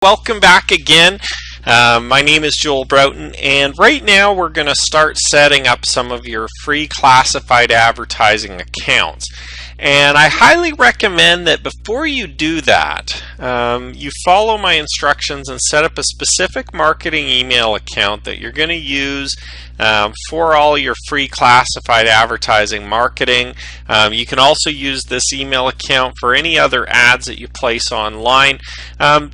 Welcome back again. My name is Joel Broughton, and right now we're going to start setting up some of your free classified advertising accounts. And I highly recommend that before you do that, you follow my instructions and set up a specific marketing email account that you're going to use for all your free classified advertising marketing. You can also use this email account for any other ads that you place online.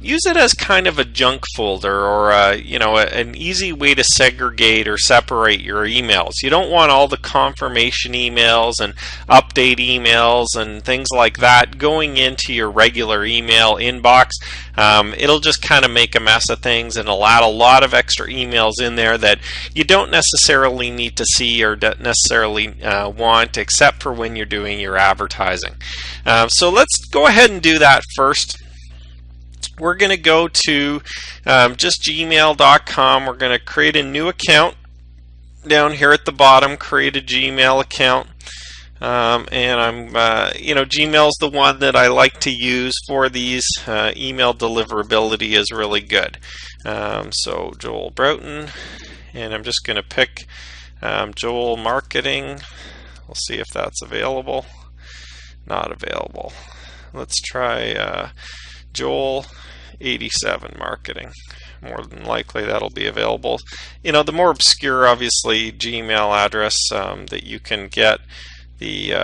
Use it as kind of a junk folder or an easy way to segregate or separate your emails. You don't want all the confirmation emails and update emails and things like that going into your regular email inbox. It'll just kind of make a mess of things and it'll add a lot of extra emails in there that you don't necessarily need to see or necessarily want, except for when you're doing your advertising. So let's go ahead and do that first. We're going to go to just gmail.com. We're going to create a new account down here at the bottom, create a Gmail account. And I'm, Gmail's the one that I like to use for these. Email deliverability is really good. So Joel Broughton, and I'm just going to pick Joel Marketing. We'll see if that's available. Not available. Let's try Joel 87 Marketing. More than likely that'll be available. The more obscure, obviously, Gmail address that you can get, the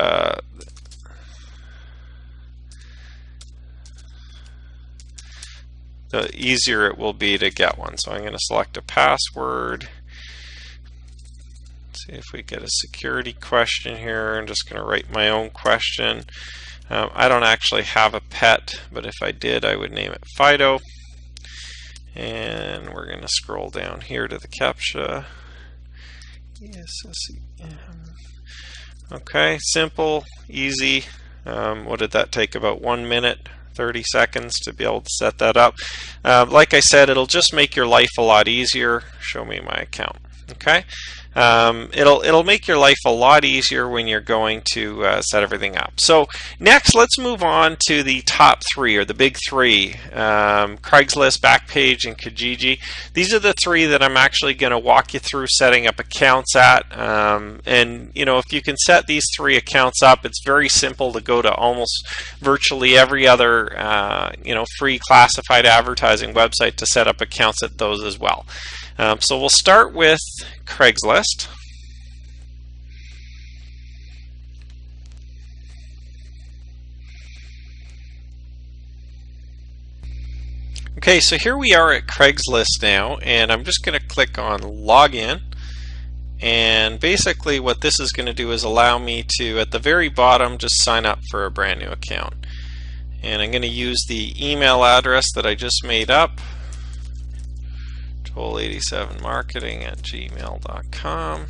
easier it will be to get one. So I'm going to select a password. See if we get a security question here. I'm just going to write my own question. I don't actually have a pet, but if I did, I would name it Fido. And we're going to scroll down here to the CAPTCHA. Okay, simple, easy. What did that take? About 1 minute, 30 seconds to be able to set that up. Like I said, it'll just make your life a lot easier. Show me my account. Okay, it'll make your life a lot easier when you're going to set everything up. So next, let's move on to the top three, or the big three: Craigslist, Backpage, and Kijiji. These are the three that I'm actually going to walk you through setting up accounts at. And if you can set these three accounts up, it's very simple to go to almost virtually every other free classified advertising website to set up accounts at those as well. So we'll start with Craigslist. Okay, so here we are at Craigslist now, and I'm just going to click on Login. And basically what this is going to do is allow me to, at the very bottom, just sign up for a brand new account. And I'm going to use the email address that I just made up, joel87marketing@gmail.com.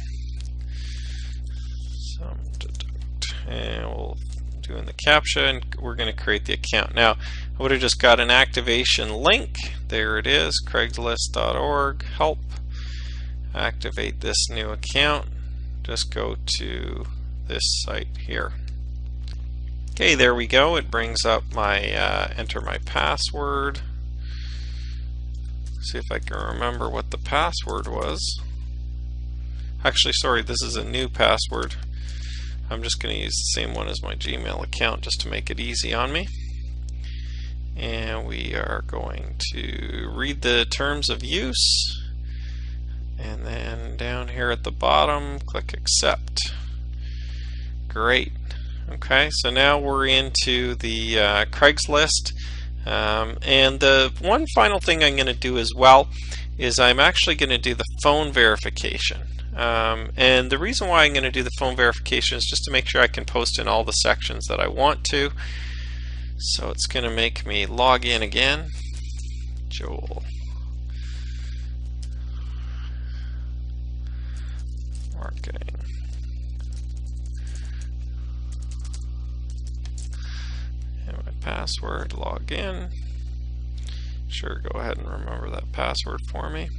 And we'll do in the CAPTCHA, and we're going to create the account. Now, I would have just got an activation link. There it is, craigslist.org, help. Activate this new account. Just go to this site here. Okay, there we go. It brings up my, enter my password. See if I can remember what the password was. Actually, sorry, this is a new password. I'm just going to use the same one as my Gmail account just to make it easy on me. And we are going to read the terms of use. And then down here at the bottom, click accept. Great. Okay, so now we're into the Craigslist. And the one final thing I'm going to do as well is I'm actually going to do the phone verification. And the reason why I'm going to do the phone verification is just to make sure I can post in all the sections that I want to. So it's going to make me log in again. Joel Marketing. And my password, log in. Sure, go ahead and remember that password for me.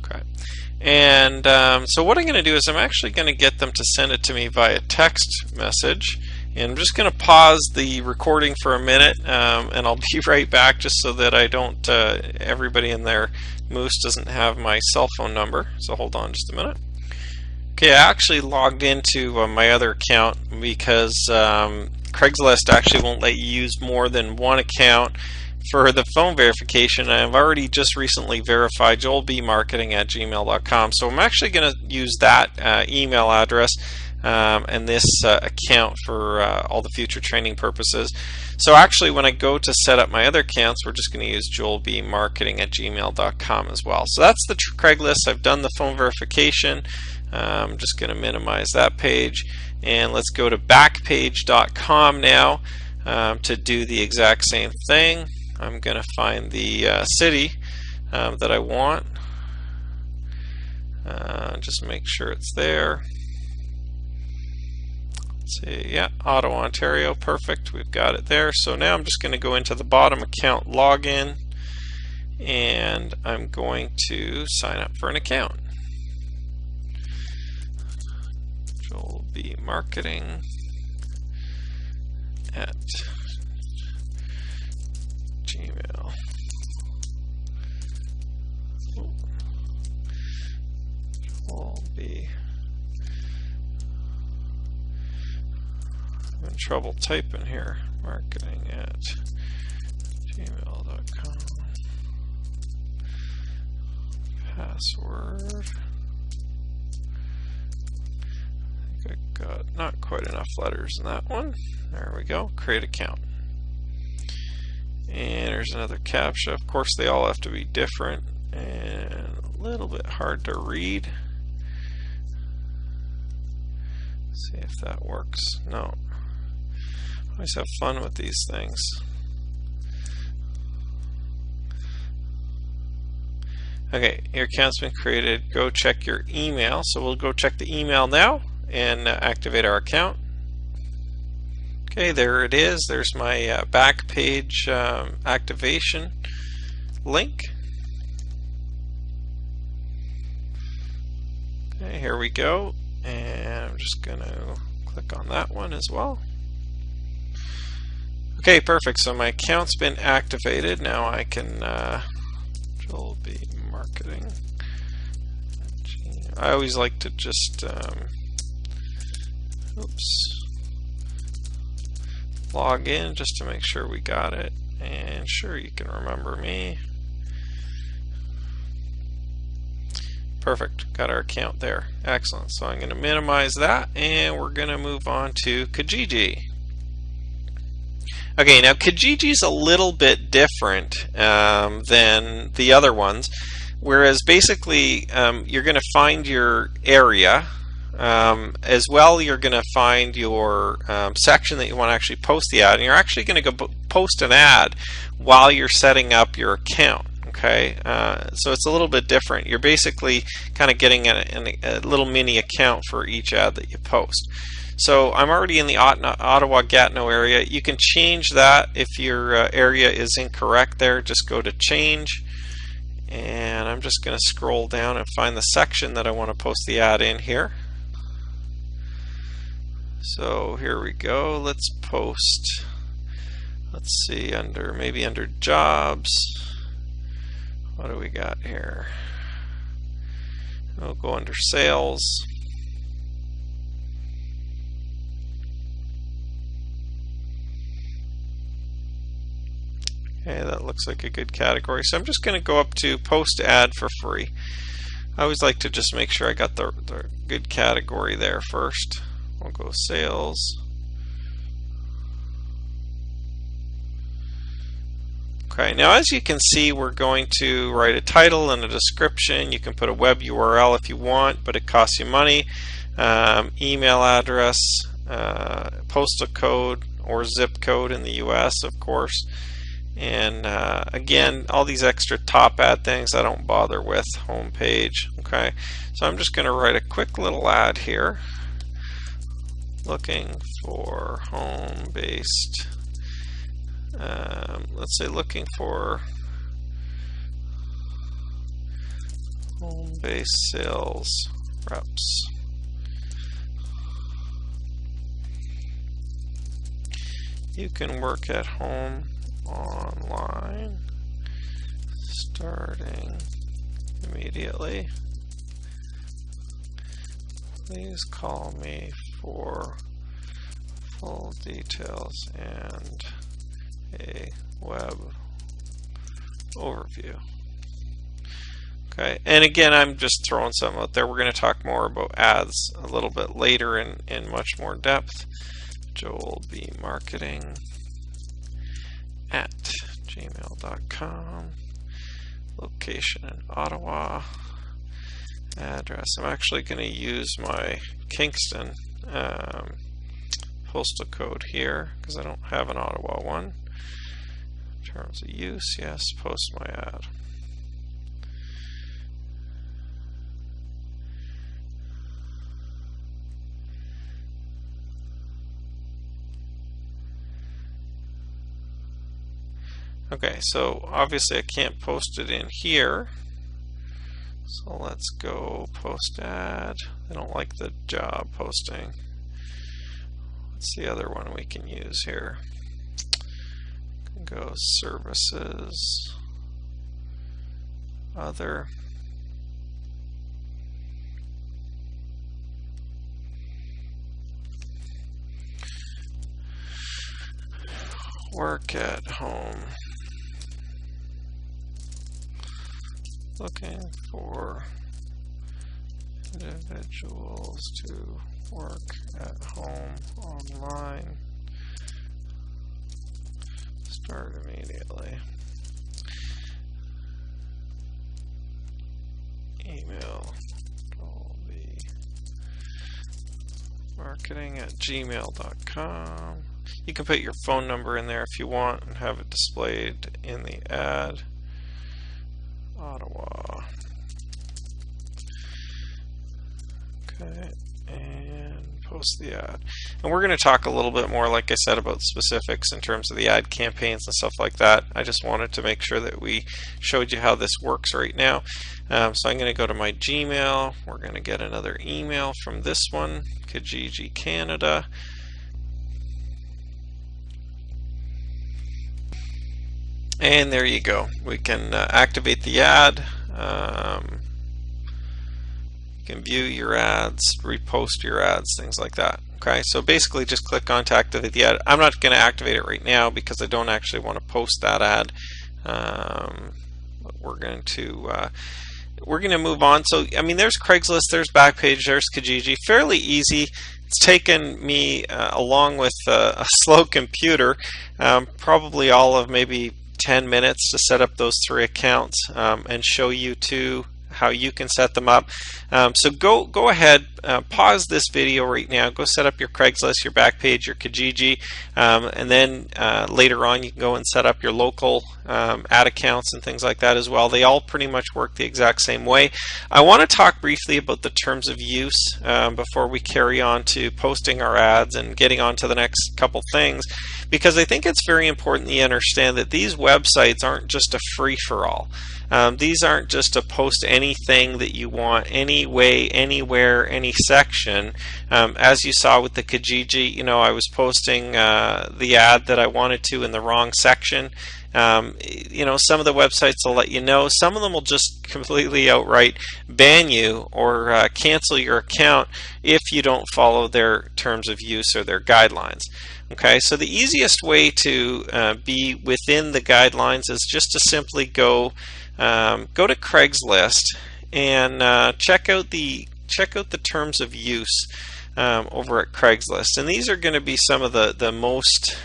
Okay. And so what I'm going to do is I'm actually going to get them to send it to me via text message. And I'm just going to pause the recording for a minute, and I'll be right back, just so that I don't, everybody in their Moose doesn't have my cell phone number. So hold on just a minute. Okay, I actually logged into my other account because Craigslist actually won't let you use more than one account for the phone verification. I've already just recently verified joelbmarketing@gmail.com, so I'm actually going to use that email address and this account for all the future training purposes. So actually, when I go to set up my other accounts, we're just going to use joelbmarketing@gmail.com as well. So that's the Craigslist. I've done the phone verification. I'm just going to minimize that page, and let's go to backpage.com now to do the exact same thing. I'm going to find the city that I want. Just make sure it's there. Let's see, yeah, Ottawa, Ontario, perfect. We've got it there. So now I'm just going to go into the bottom account login, and I'm going to sign up for an account. Joel B. Marketing at Gmail. Joel B. I'm in trouble typing here. Marketing at gmail.com. Password. I got not quite enough letters in that one. There we go. Create account. And there's another CAPTCHA. Of course, they all have to be different and a little bit hard to read. Let's see if that works. No. I always have fun with these things. Okay, your account's been created. Go check your email. So we'll go check the email now and activate our account. Okay, there it is. There's my back page activation link. Okay, here we go. And I'm just going to click on that one as well. Okay, perfect. So my account's been activated. Now I can Joel B. Marketing. I always like to just log in just to make sure we got it. And sure, you can remember me. Perfect. Got our account there. Excellent. So I'm going to minimize that, and we're going to move on to Kijiji. Okay, now Kijiji is a little bit different than the other ones, whereas basically you're going to find your area. As well, you're going to find your section that you want to actually post the ad, and you're actually going to go post an ad while you're setting up your account. Okay, so it's a little bit different. You're basically kind of getting a little mini account for each ad that you post. So I'm already in the Ottawa-Gatineau area. You can change that if your area is incorrect there. Just go to change, and I'm just going to scroll down and find the section that I want to post the ad in here. So here we go. Let's post, let's see, maybe under jobs. What do we got here? We'll go under sales. Okay, that looks like a good category. So I'm just going to go up to post ad for free. I always like to just make sure I got the good category there first. We'll go sales. Okay, now as you can see, we're going to write a title and a description. You can put a web URL if you want, but it costs you money. Email address, postal code or zip code in the US, of course. And again, all these extra top ad things I don't bother with. Home page. Okay, so I'm just going to write a quick little ad here. Looking for home-based, let's say looking for home-based sales reps. You can work at home online starting immediately. Please call me for full details and a web overview. Okay, and again, I'm just throwing some out there. We're going to talk more about ads a little bit later in much more depth. Joel B. Marketing at gmail.com. Location in Ottawa. Address. I'm actually going to use my Kingston postal code here because I don't have an Ottawa one. Terms of use, yes, post my ad. Okay, so obviously I can't post it in here. So let's go post ad. I don't like the job posting. What's the other one we can use here? Go services, other. Work at home. Looking for individuals to work at home online. Start immediately. Email marketing@gmail.com. You can put your phone number in there if you want and have it displayed in the ad. Ottawa. Okay, and post the ad. And we're going to talk a little bit more, like I said, about specifics in terms of the ad campaigns and stuff like that. I just wanted to make sure that we showed you how this works right now. So I'm going to go to my Gmail. We're going to get another email from this one, Kijiji Canada. And there you go. We can activate the ad. You can view your ads, repost your ads, things like that. Okay, so basically just click on to activate the ad. I'm not going to activate it right now because I don't actually want to post that ad. But we're going to move on. So I mean, there's Craigslist, there's Backpage, there's Kijiji. Fairly easy. It's taken me, along with a slow computer, probably all of maybe 10 minutes to set up those 3 accounts and show you too how you can set them up. So go ahead, pause this video right now, go set up your Craigslist, your Backpage, your Kijiji, and then later on you can go and set up your local ad accounts and things like that as well. They all pretty much work the exact same way. I want to talk briefly about the terms of use before we carry on to posting our ads and getting on to the next couple things, because I think it's very important that you understand that these websites aren't just a free-for-all. These aren't just to post anything that you want, any way, anywhere, any section. As you saw with the Kijiji, you know, I was posting the ad that I wanted to in the wrong section. You know, some of the websites will let you know. Some of them will just completely outright ban you or cancel your account if you don't follow their terms of use or their guidelines. Okay, so the easiest way to be within the guidelines is just to simply go to Craigslist and check out the terms of use over at Craigslist. And these are going to be some of the most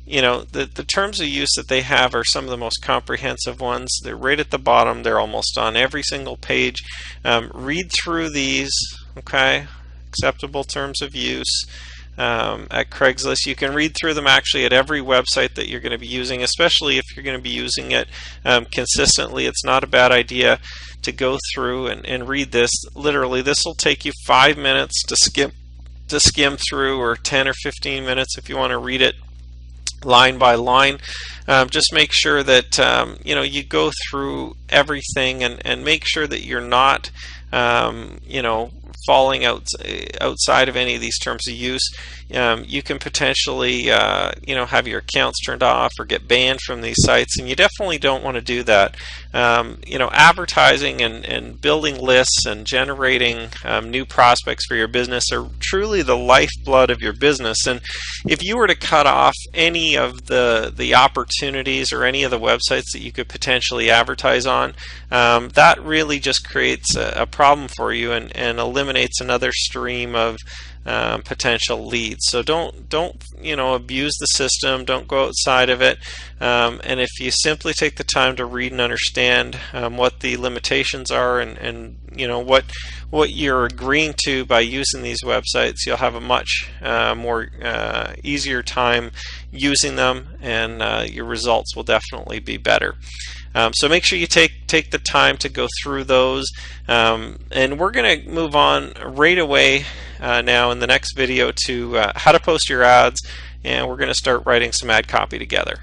you know, the terms of use that they have are some of the most comprehensive ones. They're right at the bottom. They're almost on every single page. Read through these. Okay, acceptable terms of use. At Craigslist. You can read through them actually at every website that you're going to be using, especially if you're going to be using it consistently. It's not a bad idea to go through and read this. Literally, this will take you 5 minutes to skim through, or 10 or 15 minutes if you want to read it line by line. Just make sure that you know, you go through everything and make sure that you're not you know, falling outside of any of these terms of use. you can potentially have your accounts turned off or get banned from these sites, and you definitely don't want to do that. Advertising and building lists and generating new prospects for your business are truly the lifeblood of your business. And if you were to cut off any of the opportunities or any of the websites that you could potentially advertise on, that really just creates a problem for you and eliminates another stream of potential leads. So don't abuse the system. Don't go outside of it. And if you simply take the time to read and understand what the limitations are and what you're agreeing to by using these websites, you'll have a much more easier time using them, and your results will definitely be better. So make sure you take the time to go through those, and we're going to move on right away now in the next video to how to post your ads, and we're going to start writing some ad copy together.